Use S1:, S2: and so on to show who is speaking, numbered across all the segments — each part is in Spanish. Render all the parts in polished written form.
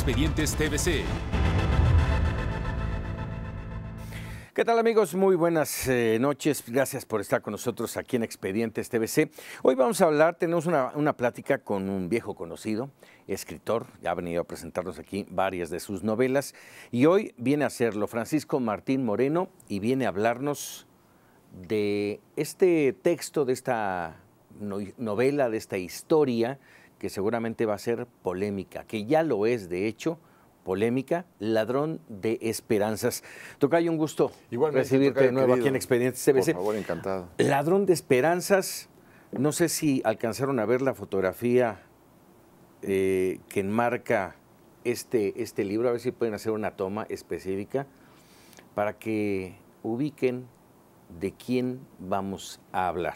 S1: Expedientes TVC.
S2: ¿Qué tal, amigos? Muy buenas noches. Gracias por estar con nosotros aquí en Expedientes TVC. Hoy vamos a hablar, tenemos una plática con un viejo conocido, escritor, ya ha venido a presentarnos aquí varias de sus novelas, y hoy viene a hacerlo Francisco Martín Moreno y viene a hablarnos de este texto, de esta novela, de esta historia, que seguramente va a ser polémica, que ya lo es, de hecho, polémica, Ladrón de Esperanzas. Tocayo, un gusto recibirte
S3: Tocayo,
S2: de nuevo
S3: querido,
S2: aquí en Expedientes TVC.
S3: Por favor, encantado.
S2: Ladrón de Esperanzas, no sé si alcanzaron a ver la fotografía que enmarca este libro, a ver si pueden hacer una toma específica para que ubiquen de quién vamos a hablar.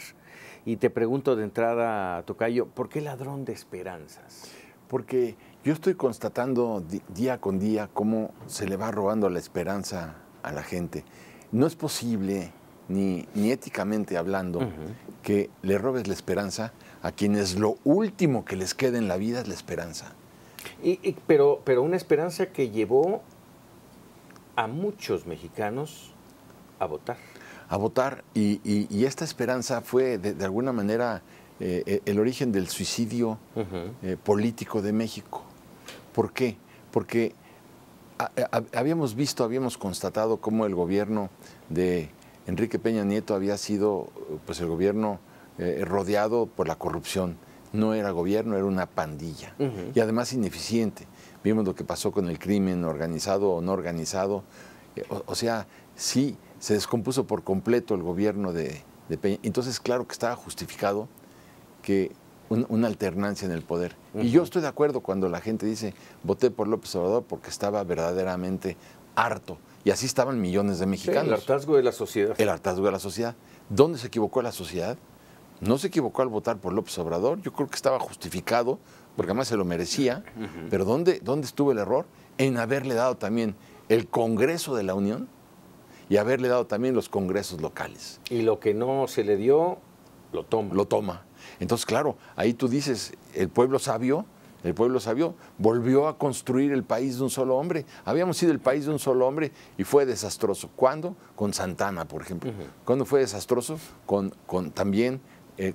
S2: Y te pregunto de entrada, Tocayo, ¿por qué Ladrón de Esperanzas?
S3: Porque yo estoy constatando día con día cómo se le va robando la esperanza a la gente. No es posible, ni éticamente hablando, que le robes la esperanza a quienes lo último que les queda en la vida es la esperanza.
S2: Pero una esperanza que llevó a muchos mexicanos a votar.
S3: A votar, y esta esperanza fue de alguna manera el origen del suicidio político de México. ¿Por qué? Porque habíamos constatado cómo el gobierno de Enrique Peña Nieto había sido pues el gobierno rodeado por la corrupción. No era gobierno, era una pandilla. Y además ineficiente. Vimos lo que pasó con el crimen organizado o no organizado. O sea, sí, se descompuso por completo el gobierno de Peña. Entonces, claro que estaba justificado que una alternancia en el poder. Y yo estoy de acuerdo cuando la gente dice, voté por López Obrador porque estaba verdaderamente harto. Y así estaban millones de mexicanos.
S2: Sí, el hartazgo de la sociedad.
S3: El hartazgo de la sociedad. ¿Dónde se equivocó la sociedad? No se equivocó al votar por López Obrador. Yo creo que estaba justificado, porque además se lo merecía. Pero ¿dónde estuvo el error? En haberle dado también el Congreso de la Unión y haberle dado también los congresos locales.
S2: Y lo que no se le dio, lo toma.
S3: Lo toma. Entonces, claro, ahí tú dices, el pueblo sabio volvió a construir el país de un solo hombre. Habíamos sido el país de un solo hombre y fue desastroso. ¿Cuándo? Con Santana, por ejemplo. ¿Cuándo fue desastroso? También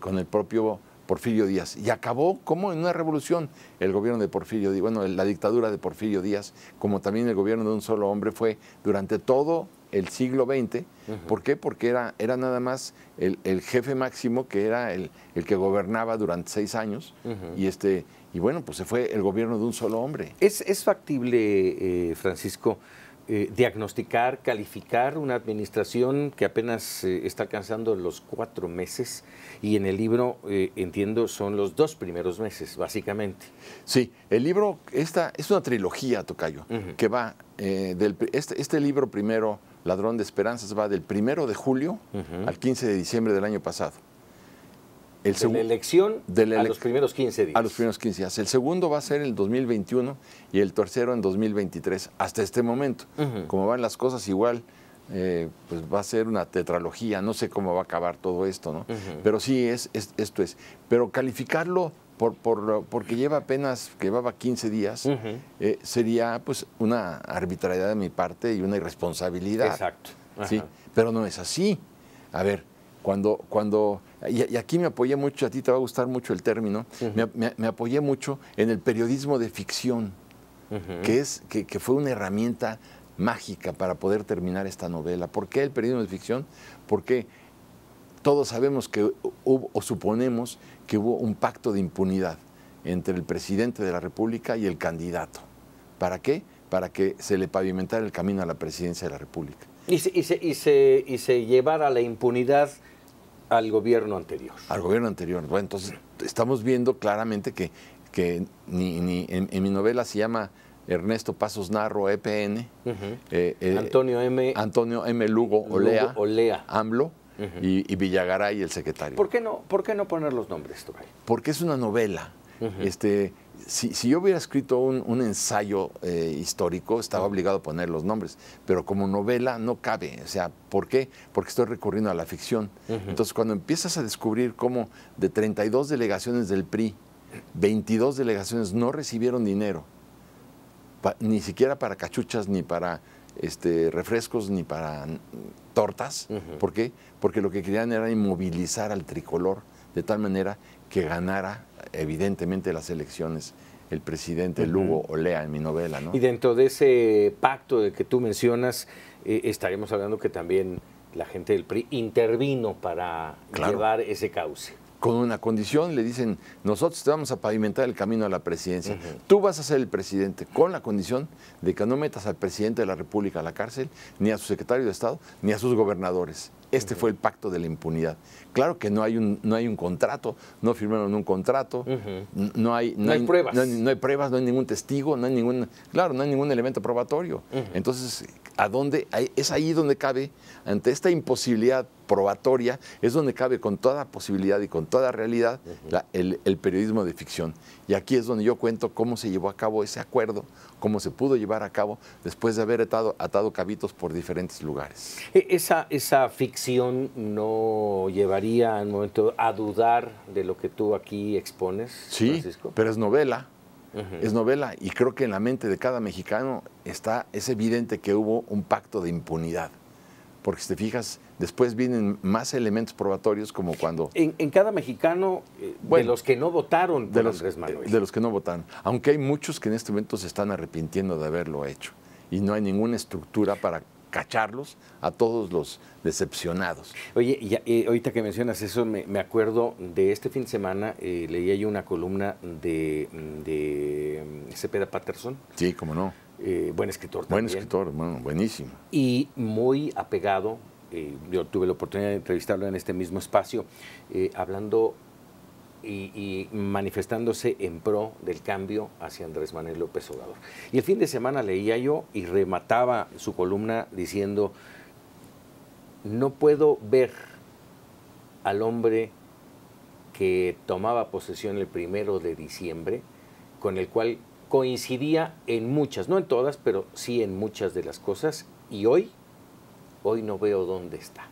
S3: con el propio Porfirio Díaz. Y acabó como en una revolución el gobierno de Porfirio Díaz, bueno, la dictadura de Porfirio Díaz, como también el gobierno de un solo hombre fue durante todo el siglo XX. ¿Por qué? Porque era nada más el jefe máximo, que era el que gobernaba durante 6 años, y bueno, pues se fue el gobierno de un solo hombre.
S2: ¿Es factible, Francisco, diagnosticar, calificar una administración que apenas está alcanzando los 4 meses? Y en el libro, entiendo, son los 2 primeros meses, básicamente.
S3: Sí, el libro, esta es una trilogía, Tocayo, que va, este libro primero, Ladrón de Esperanzas, va del 1 de julio al 15 de diciembre del año pasado.
S2: De la elección a los primeros 15 días.
S3: A los primeros 15 días. El segundo va a ser en el 2021 y el tercero en 2023, hasta este momento. Como van las cosas, igual pues va a ser una tetralogía. No sé cómo va a acabar todo esto, ¿no? Pero sí, esto es. Pero calificarlo porque llevaba 15 días, sería pues una arbitrariedad de mi parte y una irresponsabilidad.
S2: Exacto.
S3: ¿Sí? Pero no es así. A ver, y aquí me apoyé mucho, a ti te va a gustar mucho el término, me apoyé mucho en el periodismo de ficción, que fue una herramienta mágica para poder terminar esta novela. ¿Por qué el periodismo de ficción? Porque todos sabemos que o suponemos que hubo un pacto de impunidad entre el presidente de la República y el candidato. ¿Para qué? Para que se le pavimentara el camino a la presidencia de la República.
S2: Y se llevara la impunidad al gobierno anterior.
S3: Al gobierno anterior. Bueno, entonces estamos viendo claramente que en mi novela se llama Ernesto Pasos Narro, EPN,
S2: Antonio
S3: M. Lugo Olea. AMLO,
S2: Uh-huh.
S3: y Villagaray, el secretario.
S2: ¿Por qué no poner los nombres, Tocayo?
S3: Porque es una novela. Uh-huh. Si yo hubiera escrito un ensayo histórico, estaba obligado a poner los nombres, pero como novela no cabe. O sea, ¿por qué? Porque estoy recurriendo a la ficción. Uh-huh. Entonces, cuando empiezas a descubrir cómo de 32 delegaciones del PRI, 22 delegaciones no recibieron dinero ni siquiera para cachuchas, ni para refrescos, ni para tortas. ¿Por qué? Porque lo que querían era inmovilizar al tricolor de tal manera que ganara evidentemente las elecciones el presidente Lugo Olea en mi novela, ¿no?
S2: Y dentro de ese pacto de que tú mencionas, estaremos hablando que también la gente del PRI intervino para llevar ese cauce.
S3: Con una condición, le dicen, nosotros te vamos a pavimentar el camino a la presidencia. Tú vas a ser el presidente, con la condición de que no metas al presidente de la República a la cárcel, ni a su secretario de Estado, ni a sus gobernadores. Este fue el pacto de la impunidad. Claro que no hay un contrato, no firmaron un contrato, no hay
S2: pruebas.
S3: No hay pruebas, no hay ningún testigo, no hay ningún elemento probatorio. Entonces, es ahí donde cabe, ante esta imposibilidad probatoria, es donde cabe con toda posibilidad y con toda realidad el periodismo de ficción. Y aquí es donde yo cuento cómo se llevó a cabo ese acuerdo, cómo se pudo llevar a cabo después de haber atado cabitos por diferentes lugares.
S2: Esa ficción no llevaría al momento a dudar de lo que tú aquí expones, Francisco.
S3: Sí, pero es novela. Es novela, y creo que en la mente de cada mexicano es evidente que hubo un pacto de impunidad. Porque si te fijas, después vienen más elementos probatorios, como cuando...
S2: En cada mexicano, de los que no votaron por Andrés Manuel.
S3: De los que no votaron. Aunque hay muchos que en este momento se están arrepintiendo de haberlo hecho. Y no hay ninguna estructura para cacharlos a todos los decepcionados.
S2: Oye, ahorita que mencionas eso, me acuerdo de este fin de semana, leía yo una columna de Cepeda Patterson.
S3: Sí, cómo no.
S2: Buen escritor también.
S3: Buen escritor, bueno, buenísimo.
S2: Y muy apegado, yo tuve la oportunidad de entrevistarlo en este mismo espacio, hablando y manifestándose en pro del cambio hacia Andrés Manuel López Obrador. Y el fin de semana leía yo y remataba su columna diciendo: no puedo ver al hombre que tomaba posesión el 1 de diciembre, con el cual coincidía en muchas, no en todas, pero sí en muchas de las cosas, y hoy no veo dónde está.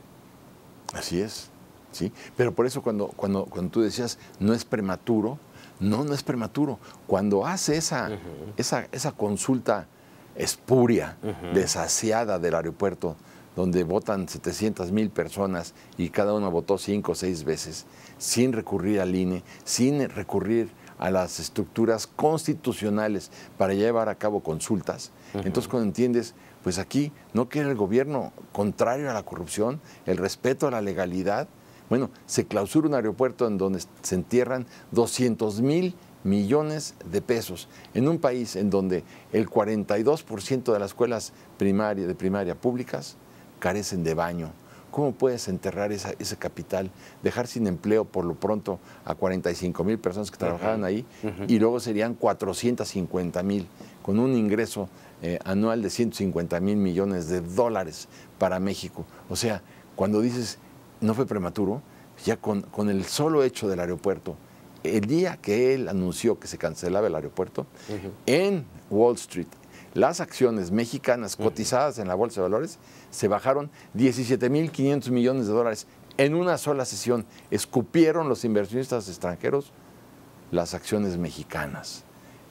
S3: Así es, sí. Pero por eso cuando tú decías, no es prematuro, no es prematuro. Cuando hace esa consulta espuria, desasiada del aeropuerto, donde votan 700,000 personas y cada uno votó 5 o 6 veces, sin recurrir al INE, sin recurrir a las estructuras constitucionales para llevar a cabo consultas. Entonces, cuando entiendes, pues aquí no quiere el gobierno contrario a la corrupción, el respeto a la legalidad. Bueno, se clausura un aeropuerto en donde se entierran 200,000 millones de pesos, en un país en donde el 42% de las escuelas de primaria públicas carecen de baño. ¿Cómo puedes enterrar ese capital, dejar sin empleo por lo pronto a 45,000 personas que trabajaban ahí, y luego serían 450,000, con un ingreso anual de 150,000 millones de dólares para México? O sea, cuando dices, no fue prematuro, ya con el solo hecho del aeropuerto, el día que él anunció que se cancelaba el aeropuerto, en Wall Street, las acciones mexicanas cotizadas en la Bolsa de Valores se bajaron 17,500 millones de dólares en una sola sesión. Escupieron los inversionistas extranjeros las acciones mexicanas.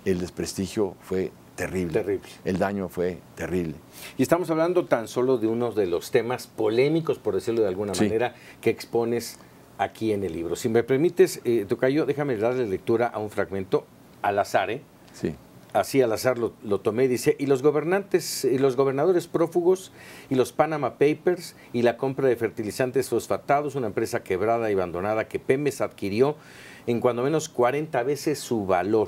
S3: El desprestigio fue terrible. El daño fue terrible.
S2: Y estamos hablando tan solo de uno de los temas polémicos, por decirlo de alguna manera, que expones aquí en el libro. Si me permites, Tocayo, déjame darle lectura a un fragmento al azar,
S3: Sí.
S2: Así al azar lo tomé, dice: y los gobernadores prófugos, y los Panama Papers, y la compra de fertilizantes fosfatados, una empresa quebrada y abandonada que Pemex adquirió en cuando menos 40 veces su valor,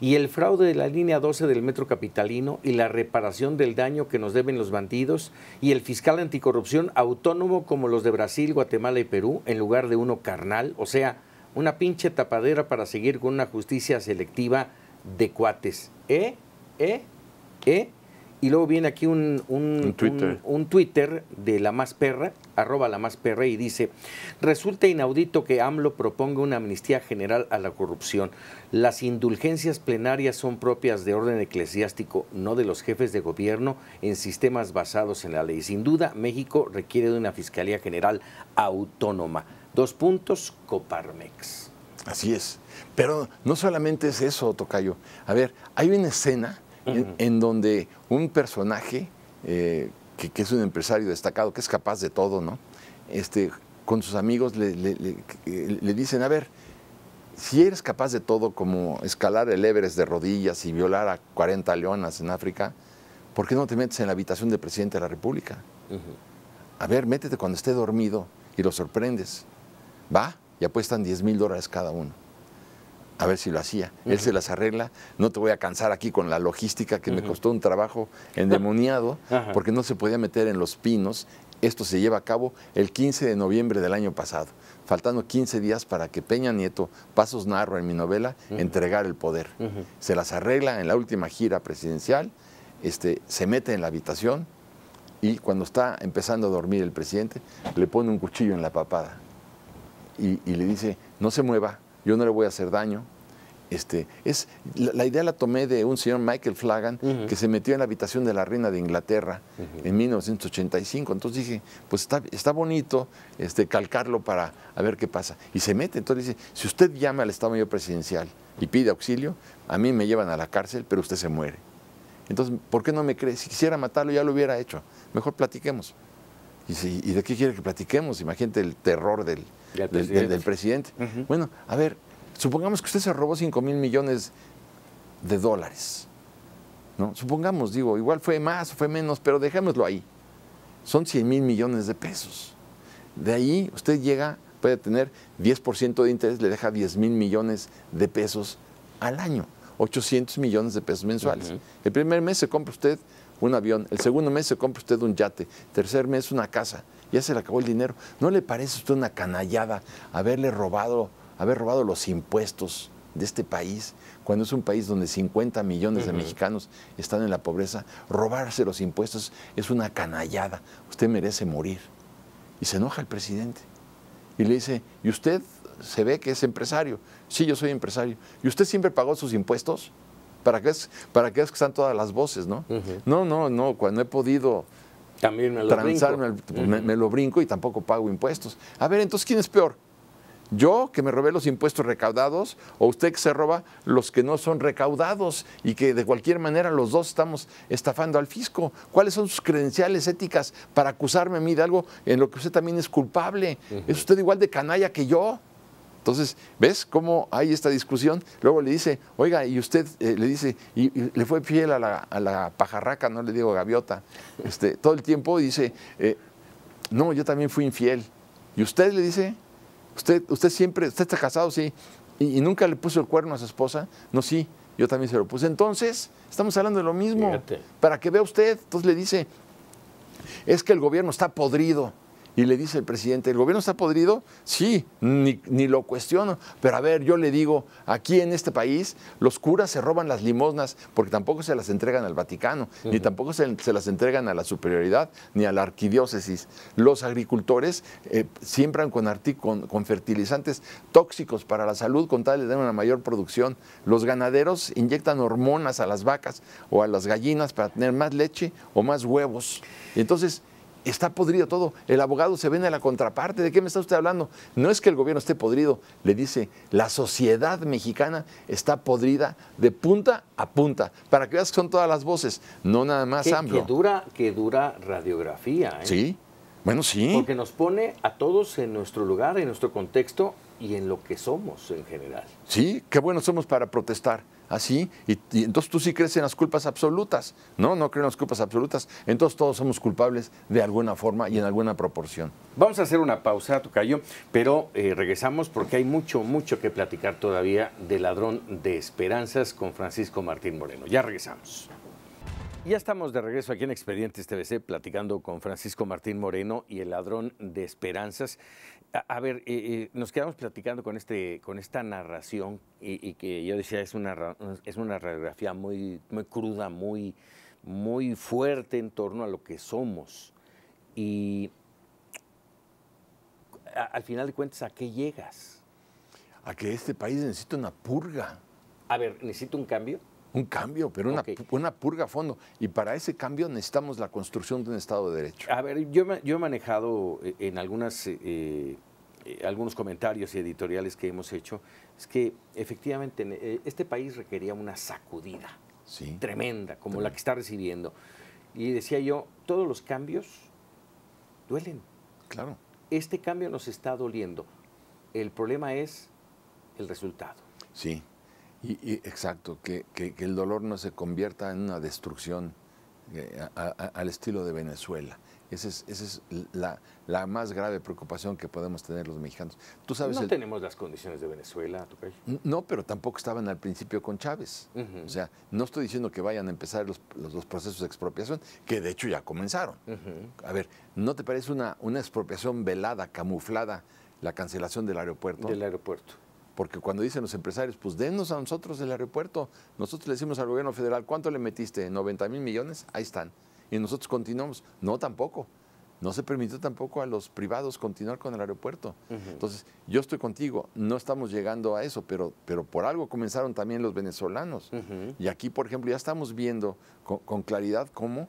S2: y el fraude de la línea 12 del metro capitalino, y la reparación del daño que nos deben los bandidos, y el fiscal anticorrupción autónomo como los de Brasil, Guatemala y Perú, en lugar de uno carnal. O sea, una pinche tapadera para seguir con una justicia selectiva de cuates. Y luego viene aquí un Twitter de La Más Perra, @LaMásPerra, y dice: resulta inaudito que AMLO proponga una amnistía general a la corrupción. Las indulgencias plenarias son propias de orden eclesiástico, no de los jefes de gobierno en sistemas basados en la ley. Sin duda, México requiere de una Fiscalía General autónoma. Coparmex.
S3: Así es. Pero no solamente es eso, Tocayo. A ver, hay una escena en donde un personaje que es un empresario destacado, que es capaz de todo, ¿no? Con sus amigos le dicen, a ver, si eres capaz de todo, como escalar el Everest de rodillas y violar a 40 leonas en África, ¿por qué no te metes en la habitación del presidente de la República? A ver, métete cuando esté dormido y lo sorprendes. Va y apuestan $10,000 cada uno. A ver si lo hacía. Él se las arregla. No te voy a cansar aquí con la logística que me costó un trabajo endemoniado, porque no se podía meter en Los Pinos. Esto se lleva a cabo el 15 de noviembre del año pasado, faltando 15 días para que Peña Nieto, Pasos Narro en mi novela, entregara el poder. Se las arregla en la última gira presidencial, se mete en la habitación y cuando está empezando a dormir el presidente, le pone un cuchillo en la papada y le dice, no se mueva, yo no le voy a hacer daño. La idea la tomé de un señor Michael Flanagan que se metió en la habitación de la reina de Inglaterra en 1985. Entonces dije, pues está bonito calcarlo para a ver qué pasa. Y se mete, entonces dice, si usted llama al Estado Mayor Presidencial y pide auxilio, a mí me llevan a la cárcel, pero usted se muere. Entonces, ¿por qué no me cree? Si quisiera matarlo ya lo hubiera hecho. Mejor platiquemos. ¿Y de qué quiere que platiquemos? Imagínate el terror del presidente. Bueno, a ver, supongamos que usted se robó $5,000 millones, ¿no? Supongamos, digo, igual fue más o fue menos, pero dejémoslo ahí. Son $100,000 millones de pesos. De ahí usted puede tener 10% de interés, le deja $10,000 millones de pesos al año, 800 millones de pesos mensuales. El primer mes se compra usted un avión, el segundo mes se compra usted un yate, tercer mes una casa, ya se le acabó el dinero. ¿No le parece a usted una canallada haber robado los impuestos de este país, cuando es un país donde 50 millones de mexicanos están en la pobreza? Robarse los impuestos es una canallada, usted merece morir. Y se enoja el presidente y le dice, ¿y usted se ve que es empresario? Sí, yo soy empresario. ¿Y usted siempre pagó sus impuestos? ¿Para qué es que están todas las voces, no? No, cuando he podido
S2: también
S3: me lo brinco y tampoco pago impuestos. A ver, entonces, ¿quién es peor? ¿Yo, que me robé los impuestos recaudados, o usted que se roba los que no son recaudados y que de cualquier manera los dos estamos estafando al fisco? ¿Cuáles son sus credenciales éticas para acusarme a mí de algo en lo que usted también es culpable? ¿Es usted igual de canalla que yo? Entonces, ¿ves cómo hay esta discusión? Luego le dice, oiga, y usted le dice, y le fue fiel a la pajarraca, no le digo gaviota, todo el tiempo dice, no, yo también fui infiel. ¿Y usted le dice? ¿Usted siempre, usted está casado, sí, y nunca le puso el cuerno a su esposa? No, sí, yo también se lo puse. Entonces, estamos hablando de lo mismo. Fíjate. Para que vea usted. Entonces le dice, es que el gobierno está podrido. Y le dice el presidente, ¿el gobierno está podrido? Sí, ni lo cuestiono. Pero a ver, yo le digo, aquí en este país los curas se roban las limosnas porque tampoco se las entregan al Vaticano, ni tampoco se las entregan a la superioridad, ni a la arquidiócesis. Los agricultores siembran con fertilizantes tóxicos para la salud con tal de dar una mayor producción. Los ganaderos inyectan hormonas a las vacas o a las gallinas para tener más leche o más huevos. Y entonces, está podrido todo. El abogado se vende a la contraparte. ¿De qué me está usted hablando? No es que el gobierno esté podrido. Le dice, la sociedad mexicana está podrida de punta a punta. Para que veas que son todas las voces, no nada más AMLO.
S2: Que dura radiografía.
S3: Sí, bueno, sí.
S2: Porque nos pone a todos en nuestro lugar, en nuestro contexto y en lo que somos en general.
S3: Sí, qué buenos somos para protestar. Así, y entonces tú sí crees en las culpas absolutas. No creo en las culpas absolutas. Entonces todos somos culpables de alguna forma y en alguna proporción.
S2: Vamos a hacer una pausa, tocayo, pero regresamos porque hay mucho que platicar todavía de Ladrón de Esperanzas con Francisco Martín Moreno. Ya regresamos. Ya estamos de regreso aquí en Expedientes TVC platicando con Francisco Martín Moreno y el Ladrón de Esperanzas. A ver, nos quedamos platicando con esta narración y que yo decía es una radiografía muy cruda, muy fuerte en torno a lo que somos. Y al final de cuentas, ¿a qué llegas?
S3: A que este país necesita una purga.
S2: A ver, ¿necesita un cambio?
S3: Un cambio, pero una purga a fondo. Y para ese cambio necesitamos la construcción de un Estado de Derecho.
S2: A ver, yo he manejado en algunos comentarios y editoriales que hemos hecho, es que efectivamente este país requería una sacudida.
S3: Sí.
S2: tremenda, como la que está recibiendo. Y decía yo, todos los cambios duelen.
S3: Claro.
S2: Este cambio nos está doliendo. El problema es el resultado.
S3: Sí, exacto, que el dolor no se convierta en una destrucción al estilo de Venezuela. Esa es la más grave preocupación que podemos tener los mexicanos. Tú sabes,
S2: no tenemos las condiciones de Venezuela, Tocayo.
S3: No, pero tampoco estaban al principio con Chávez. O sea, no estoy diciendo que vayan a empezar los procesos de expropiación, que de hecho ya comenzaron. A ver, ¿no te parece una expropiación velada, camuflada, la cancelación del aeropuerto?
S2: Del aeropuerto.
S3: Porque cuando dicen los empresarios, pues denos a nosotros el aeropuerto. Nosotros le decimos al gobierno federal, ¿cuánto le metiste? ¿90,000 millones? Ahí están. Y nosotros continuamos. No, tampoco. No se permitió tampoco a los privados continuar con el aeropuerto. Entonces, yo estoy contigo, no estamos llegando a eso, pero por algo comenzaron también los venezolanos. Y aquí, por ejemplo, ya estamos viendo con claridad cómo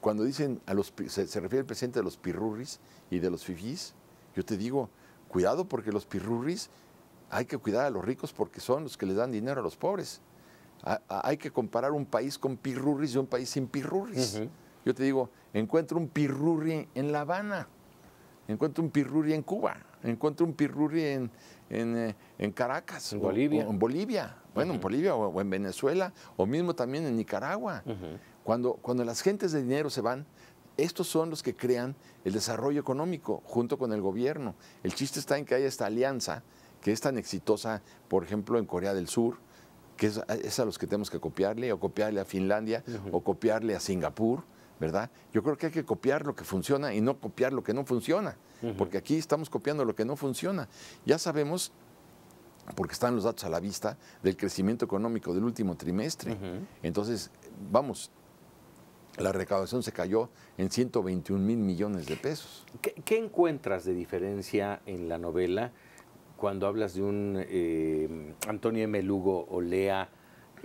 S3: cuando dicen, se refiere el presidente de los pirurris y de los fifís, yo te digo, cuidado porque los pirurris hay que cuidar a los ricos porque son los que les dan dinero a los pobres. Hay que comparar un país con pirurris y un país sin pirurris. Yo te digo, encuentro un pirurri en La Habana, encuentro un pirurri en Cuba, encuentro un pirurri en Caracas,
S2: en Bolivia.
S3: O en Bolivia, bueno, en Bolivia o en Venezuela, o mismo también en Nicaragua. Cuando las gentes de dinero se van, estos son los que crean el desarrollo económico junto con el gobierno. El chiste está en que haya esta alianza que es tan exitosa, por ejemplo, en Corea del Sur, que es a los que tenemos que copiarle, o copiarle a Finlandia, o copiarle a Singapur, ¿verdad? Yo creo que hay que copiar lo que funciona y no copiar lo que no funciona, porque aquí estamos copiando lo que no funciona. Ya sabemos, porque están los datos a la vista, del crecimiento económico del último trimestre. Entonces, vamos, la recaudación se cayó en 121,000 millones de pesos.
S2: ¿Qué encuentras de diferencia en la novela cuando hablas de un Antonio M. Lugo Olea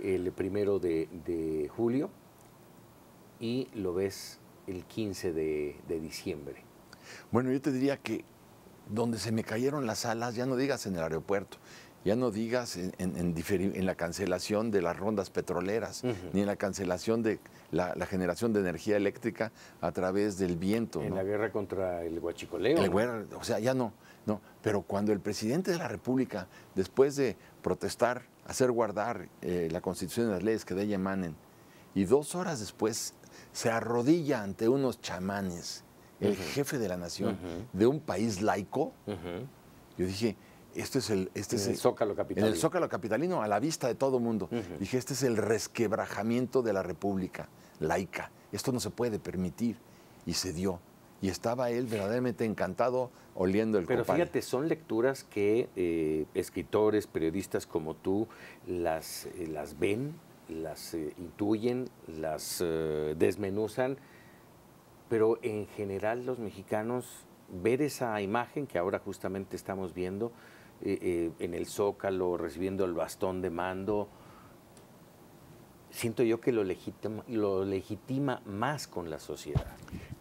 S2: el 1 de julio y lo ves el 15 de diciembre?
S3: Bueno, yo te diría que donde se me cayeron las alas, ya no digas en el aeropuerto, ya no digas en la cancelación de las rondas petroleras, ni en la cancelación de la generación de energía eléctrica a través del viento.
S2: En la guerra contra el huachicoleo.
S3: O sea, ya no. Pero cuando el presidente de la República, después de protestar, hacer guardar la Constitución y las leyes que de ella emanen, y 2 horas después se arrodilla ante unos chamanes, el jefe de la nación de un país laico, yo dije, en el
S2: Zócalo capitalino.
S3: En el Zócalo capitalino, a la vista de todo mundo. Dije, este es el resquebrajamiento de la República laica. Esto no se puede permitir. Y se dio. Y estaba él verdaderamente encantado oliendo el copal.
S2: Pero fíjate, son lecturas que escritores, periodistas como tú las ven, las intuyen, las desmenuzan, pero en general los mexicanos ver esa imagen que ahora justamente estamos viendo en el Zócalo, recibiendo el bastón de mando, siento yo que lo legitima más con la sociedad.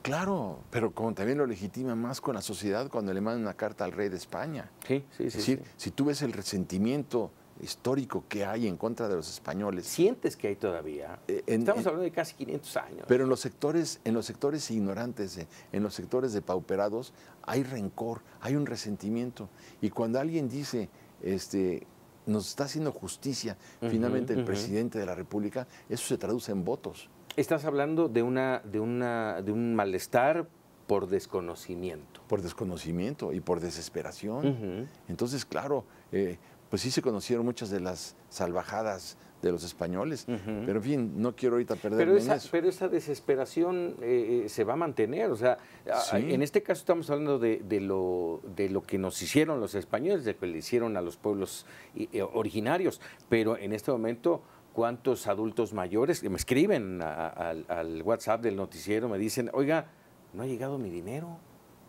S3: Claro, pero como también lo legitima más con la sociedad cuando le mandan una carta al rey de España.
S2: Sí.
S3: Es decir, si tú ves el resentimiento histórico que hay en contra de los españoles.
S2: ¿Sientes que hay todavía? Estamos hablando de casi 500 años.
S3: Pero en los sectores ignorantes, en los sectores depauperados, hay rencor, hay un resentimiento. Y cuando alguien dice, nos está haciendo justicia finalmente el presidente de la República, eso se traduce en votos.
S2: Estás hablando de un malestar por desconocimiento.
S3: Por desconocimiento y por desesperación. Entonces, claro, pues sí se conocieron muchas de las salvajadas de los españoles, pero en fin, no quiero ahorita perderme en eso.
S2: Pero esa desesperación se va a mantener, o sea, en este caso estamos hablando de lo que nos hicieron los españoles, de lo que le hicieron a los pueblos originarios, pero en este momento, ¿cuántos adultos mayores me escriben al WhatsApp del noticiero, me dicen, oiga, no ha llegado mi dinero?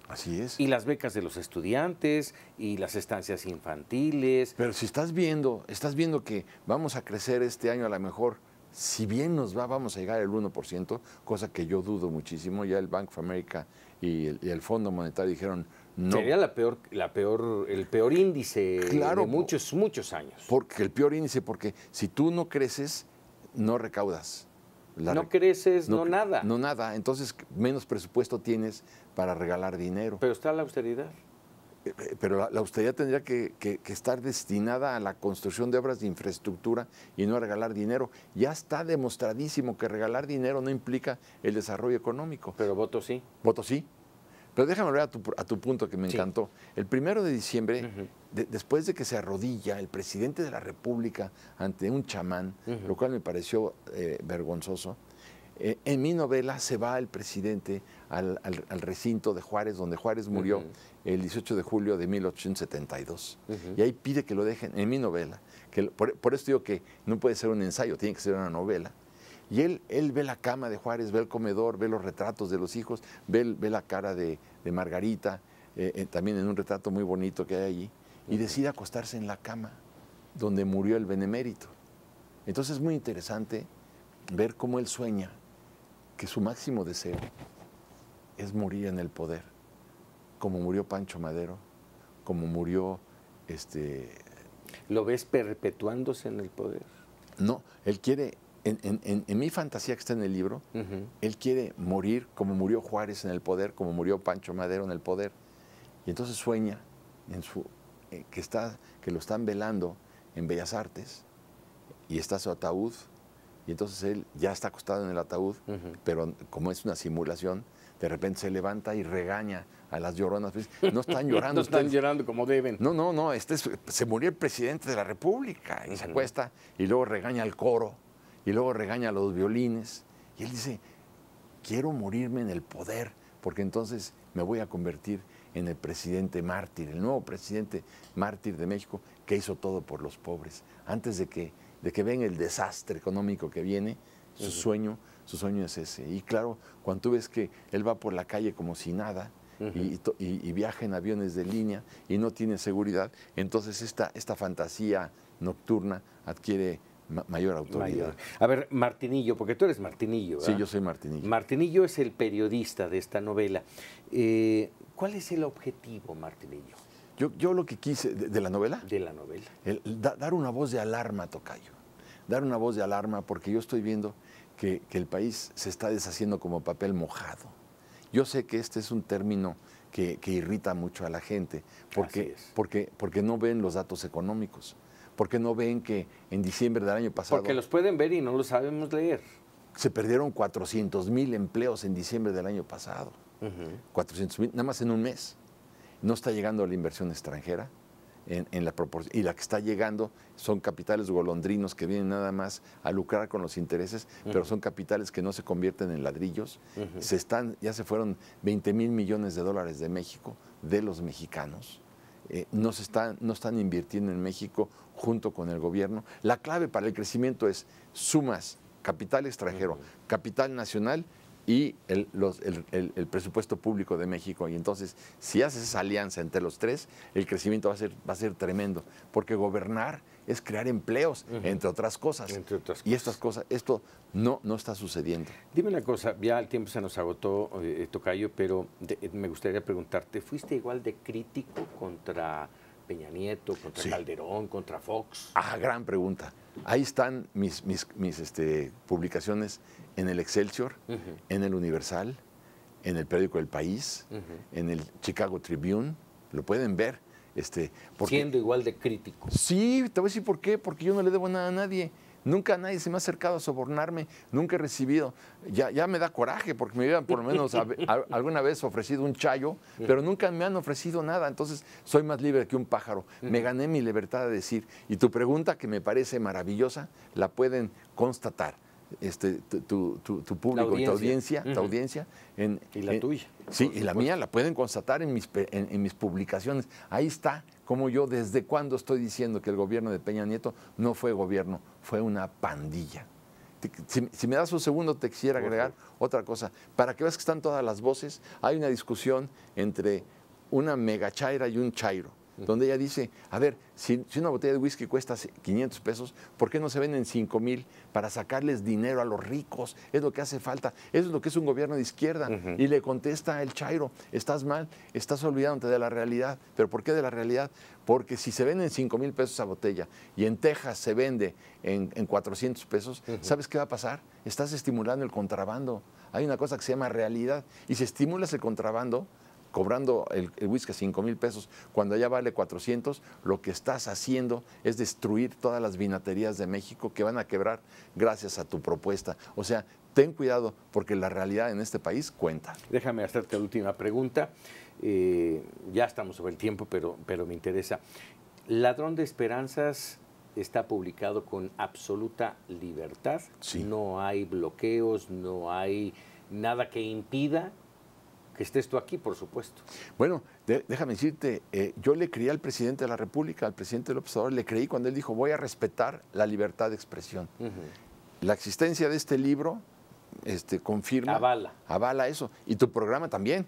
S3: Así es.
S2: Y las becas de los estudiantes, y las estancias infantiles.
S3: Pero si estás viendo que vamos a crecer este año a lo mejor, si bien nos va, vamos a llegar al 1%, cosa que yo dudo muchísimo. Ya el Bank of America y el Fondo Monetario dijeron, No.
S2: Sería el peor índice
S3: Claro,
S2: de muchos años.
S3: Porque el peor índice, porque si tú no creces, no recaudas.
S2: No creces, no nada.
S3: No nada. Entonces, menos presupuesto tienes para regalar dinero.
S2: Pero está la austeridad.
S3: Pero la austeridad tendría que estar destinada a la construcción de obras de infraestructura y no a regalar dinero. Ya está demostradísimo que regalar dinero no implica el desarrollo económico.
S2: Pero voto sí.
S3: Voto sí. Pero déjame ver a tu punto que me encantó. El 1 de diciembre, después de que se arrodilla el presidente de la República ante un chamán, lo cual me pareció vergonzoso, en mi novela se va el presidente al recinto de Juárez, donde Juárez murió el 18 de julio de 1872. Y ahí pide que lo dejen, en mi novela. Por eso digo que no puede ser un ensayo, tiene que ser una novela. Y él ve la cama de Juárez, ve el comedor, ve los retratos de los hijos, ve la cara de Margarita, también en un retrato muy bonito que hay allí, y decide acostarse en la cama donde murió el benemérito. Entonces es muy interesante ver cómo él sueña que su máximo deseo es morir en el poder, como murió Pancho Madero, como murió
S2: ¿Lo ves perpetuándose en el poder?
S3: No, él quiere, en mi fantasía que está en el libro, él quiere morir como murió Juárez en el poder, como murió Pancho Madero en el poder. Y entonces sueña que lo están velando en Bellas Artes y está su ataúd. Y entonces él ya está acostado en el ataúd, pero como es una simulación, de repente se levanta y regaña a las lloronas. No están llorando.
S2: No están llorando como deben.
S3: No, se murió el presidente de la República y se acuesta y luego regaña al coro y luego regaña a los violines. Y él dice, quiero morirme en el poder porque entonces me voy a convertir en el presidente mártir, el nuevo presidente mártir de México que hizo todo por los pobres. Antes de que ven el desastre económico que viene, su sueño es ese. Y claro, cuando tú ves que él va por la calle como si nada y viaja en aviones de línea y no tiene seguridad, entonces esta fantasía nocturna adquiere mayor autoridad.
S2: A ver, Martinillo, porque tú eres Martinillo, ¿verdad?
S3: Sí, yo soy Martinillo.
S2: Martinillo es el periodista de esta novela. ¿Cuál es el objetivo, Martinillo?
S3: Yo lo que quise, ¿de la novela?
S2: De la novela.
S3: Dar una voz de alarma, tocayo. Dar una voz de alarma porque yo estoy viendo que el país se está deshaciendo como papel mojado. Yo sé que este es un término que irrita mucho a la gente porque no ven los datos económicos, porque no ven que en diciembre del año pasado...
S2: Porque los pueden ver y no los sabemos leer.
S3: Se perdieron 400,000 empleos en diciembre del año pasado. 400,000, nada más en un mes. No está llegando la inversión extranjera en la proporción. Y la que está llegando son capitales golondrinos que vienen nada más a lucrar con los intereses, pero son capitales que no se convierten en ladrillos. Ya se fueron 20,000 millones de dólares de México, de los mexicanos. No están invirtiendo en México junto con el gobierno. La clave para el crecimiento es sumas capital extranjero, capital nacional y el presupuesto público de México. Y entonces, si haces esa alianza entre los tres, el crecimiento va a ser tremendo, porque gobernar es crear empleos, entre otras cosas. Y esto no está sucediendo.
S2: Dime una cosa, ya el tiempo se nos agotó, tocayo, pero me gustaría preguntarte, ¿fuiste igual de crítico contra Peña Nieto, contra Calderón, contra Fox?
S3: Gran pregunta. Ahí están mis publicaciones en el Excelsior, en el Universal, en el periódico El País, en el Chicago Tribune. Lo pueden ver.
S2: Siendo igual de crítico.
S3: Sí, te voy a decir por qué. Porque yo no le debo nada a nadie. Nunca nadie se me ha acercado a sobornarme, nunca he recibido. Ya me da coraje porque me hubieran por lo menos alguna vez ofrecido un chayo, pero nunca me han ofrecido nada. Entonces soy más libre que un pájaro. Me gané mi libertad de decir. Y tu pregunta, que me parece maravillosa, la pueden constatar tu público y tu audiencia.
S2: Y la tuya.
S3: Sí, y la mía la pueden constatar en mis publicaciones. Ahí está como yo desde cuándo estoy diciendo que el gobierno de Peña Nieto no fue gobierno, fue una pandilla. Si me das un segundo, te quisiera agregar otra cosa. Para que veas que están todas las voces, hay una discusión entre una megachaira y un chairo. donde ella dice, a ver, si una botella de whisky cuesta 500 pesos, ¿por qué no se venden 5,000 para sacarles dinero a los ricos? Es lo que hace falta, eso es lo que es un gobierno de izquierda. Y le contesta el Chairo, estás mal, estás olvidándote de la realidad. ¿Pero por qué de la realidad? Porque si se venden 5,000 pesos a botella y en Texas se vende en 400 pesos, ¿sabes qué va a pasar? Estás estimulando el contrabando. Hay una cosa que se llama realidad. Y si estimulas el contrabando, cobrando el whisky a 5,000 pesos, cuando ya vale 400, lo que estás haciendo es destruir todas las vinaterías de México que van a quebrar gracias a tu propuesta. O sea, ten cuidado porque la realidad en este país cuenta.
S2: Déjame hacerte la última pregunta. Ya estamos sobre el tiempo, pero me interesa. Ladrón de Esperanzas está publicado con absoluta libertad.
S3: Sí.
S2: No hay bloqueos, no hay nada que impida que estés tú aquí, por supuesto.
S3: Bueno, déjame decirte, yo le creí al presidente de la República, al presidente López Obrador, le creí cuando él dijo, voy a respetar la libertad de expresión. La existencia de este libro confirma, avala eso. Y tu programa también.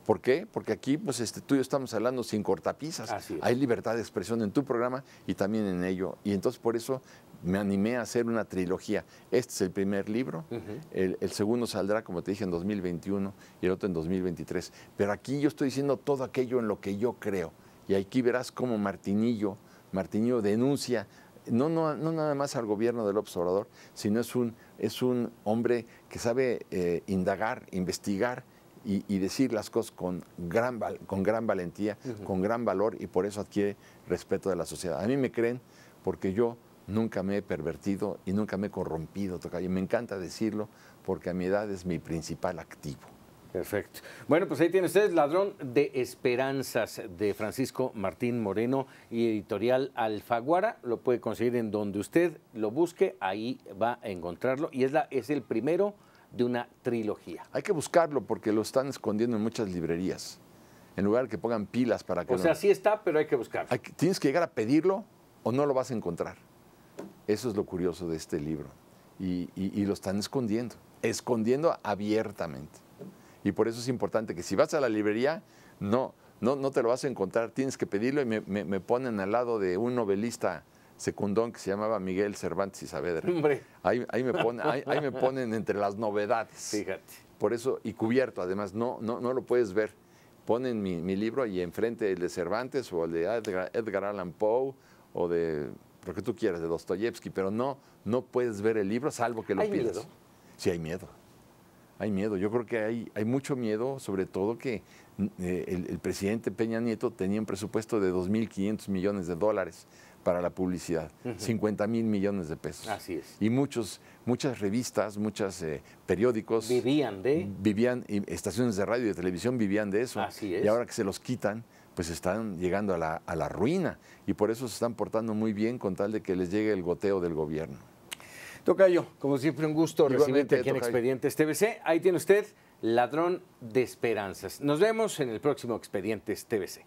S3: ¿Por qué? Porque aquí pues, tú y yo estamos hablando sin cortapisas.
S2: Así es.
S3: Hay libertad de expresión en tu programa y también en ello. Y entonces por eso me animé a hacer una trilogía. Este es el primer libro, el segundo saldrá, como te dije, en 2021 y el otro en 2023. Pero aquí yo estoy diciendo todo aquello en lo que yo creo. Y aquí verás cómo Martinillo denuncia, no nada más al gobierno de López Obrador, sino es un hombre que sabe indagar, investigar, y decir las cosas con gran valentía, con gran valor, y por eso adquiere respeto de la sociedad. A mí me creen porque yo nunca me he pervertido y nunca me he corrompido, tocayo. Y me encanta decirlo porque a mi edad es mi principal activo.
S2: Perfecto. Bueno, pues ahí tienen ustedes Ladrón de Esperanzas de Francisco Martín Moreno y editorial Alfaguara. Lo puede conseguir en donde usted lo busque, ahí va a encontrarlo. Y es el primero de una trilogía.
S3: Hay que buscarlo porque lo están escondiendo en muchas librerías. En lugar de que pongan pilas para que
S2: O sea, sí está, pero hay que buscarlo.
S3: Tienes que llegar a pedirlo o no lo vas a encontrar. Eso es lo curioso de este libro. Y lo están escondiendo abiertamente. Y por eso es importante que si vas a la librería, no te lo vas a encontrar. Tienes que pedirlo y me ponen al lado de un novelista secundón que se llamaba Miguel Cervantes y Saavedra.
S2: Hombre.
S3: Ahí me ponen entre las novedades.
S2: Fíjate.
S3: Por eso, y cubierto además, no lo puedes ver. Ponen mi libro y enfrente el de Cervantes o el de Edgar Allan Poe o de lo que tú quieras, de Dostoyevsky, pero no puedes ver el libro salvo que lo pidas.
S2: ¿Hay miedo?
S3: Sí, hay miedo. Hay miedo. Yo creo que hay mucho miedo, sobre todo que el presidente Peña Nieto tenía un presupuesto de 2.500 millones de dólares para la publicidad, 50,000 millones de pesos.
S2: Así es.
S3: Y muchas revistas, muchos periódicos vivían, y estaciones de radio y de televisión vivían de eso.
S2: Así es.
S3: Y ahora que se los quitan, pues están llegando a la ruina. Y por eso se están portando muy bien con tal de que les llegue el goteo del gobierno.
S2: Tocayo, como siempre, un gusto recibirte aquí en
S3: Tocayo.
S2: Expedientes TVC. Ahí tiene usted Ladrón de Esperanzas. Nos vemos en el próximo Expedientes TVC.